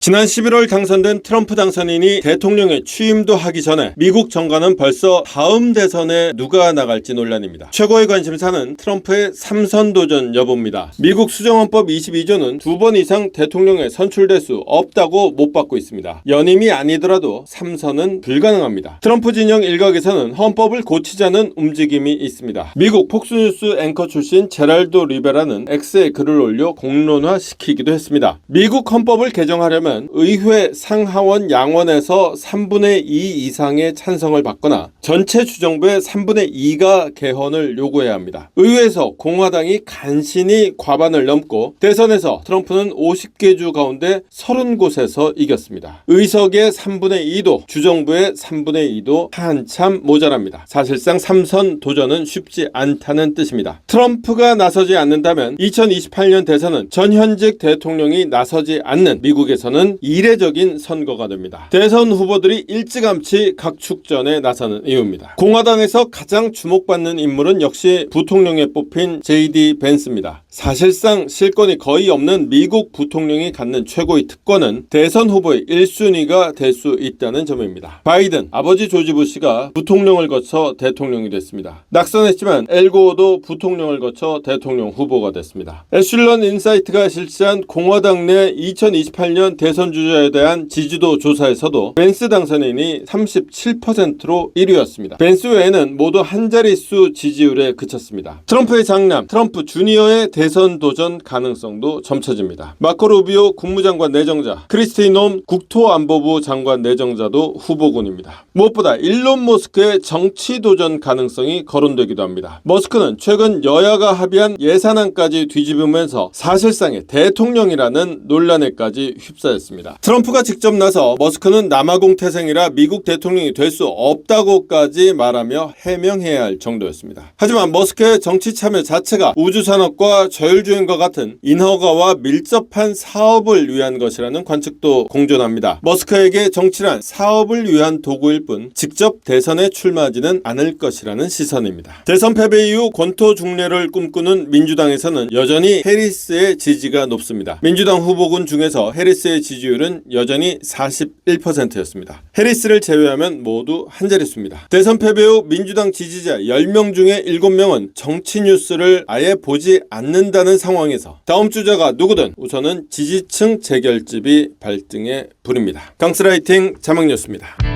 지난 11월 당선된 트럼프 당선인이 대통령에 취임도 하기 전에 미국 정가는 벌써 다음 대선에 누가 나갈지 논란입니다. 최고의 관심사는 트럼프의 3선 도전 여부입니다. 미국 수정헌법 22조는 2번 이상 대통령에 선출될 수 없다고 못 받고 있습니다. 연임이 아니더라도 3선은 불가능합니다. 트럼프 진영 일각에서는 헌법을 고치자는 움직임이 있습니다. 미국 폭스뉴스 앵커 출신 제랄도 리베라는 X에 글을 올려 공론화시키기도 했습니다. 미국 헌법을 개정하려면 의회 상하원 양원에서 3분의 2 이상의 찬성을 받거나 전체 주정부의 3분의 2가 개헌을 요구해야 합니다. 의회에서 공화당이 간신히 과반을 넘고 대선에서 트럼프는 50개 주 가운데 30곳에서 이겼습니다. 의석의 3분의 2도 주정부의 3분의 2도 한참 모자랍니다. 사실상 3선 도전은 쉽지 않다는 뜻입니다. 트럼프가 나서지 않는다면 2028년 대선은 전현직 대통령이 나서지 않는 미국에서는 이례적인 선거가 됩니다. 대선 후보들이 일찌감치 각축전에 나서는 이유입니다. 공화당에서 가장 주목받는 인물은 역시 부통령에 뽑힌 JD 벤스입니다. 사실상 실권이 거의 없는 미국 부통령이 갖는 최고의 특권은 대선 후보의 1순위가 될 수 있다는 점입니다. 바이든, 아버지 조지 부시가 부통령을 거쳐 대통령이 됐습니다. 낙선했지만 엘고어도 부통령을 거쳐 대통령 후보가 됐습니다. 애슐런 인사이트가 실시한 공화당 내 2028년 대선 주자에 대한 지지도 조사에서도 벤스 당선인이 37%로 1위였습니다. 벤스 외에는 모두 한 자릿수 지지율에 그쳤습니다. 트럼프의 장남 트럼프 주니어의 대선 도전 가능성도 점쳐집니다. 마코 루비오 국무장관 내정자, 크리스티 놈 국토안보부 장관 내정자도 후보군입니다. 무엇보다 일론 머스크의 정치 도전 가능성이 거론되기도 합니다. 머스크는 최근 여야가 합의한 예산안까지 뒤집으면서 사실상의 대통령이라는 논란에까지 휩싸였습니다. 트럼프가 직접 나서 머스크는 남아공 태생이라 미국 대통령이 될 수 없다고까지 말하며 해명해야 할 정도였습니다. 하지만 머스크의 정치 참여 자체가 우주산업과 저율주행과 같은 인허가와 밀접한 사업을 위한 것이라는 관측도 공존합니다. 머스크에게 정치란 사업을 위한 도구일 뿐 직접 대선에 출마하지는 않을 것이라는 시선입니다. 대선 패배 이후 권토 중례를 꿈꾸는 민주당에서는 여전히 해리스의 지지가 높습니다. 민주당 후보군 중에서 해리스의 지지율은 여전히 41%였습니다. 해리스를 제외하면 모두 한 자릿수입니다. 대선 패배 후 민주당 지지자 10명 중에 7명은 정치 뉴스를 아예 보지 않는다는 상황에서 다음 주자가 누구든 우선은 지지층 재결집이 발등에 부릅니다. 강스라이팅 자막뉴스입니다.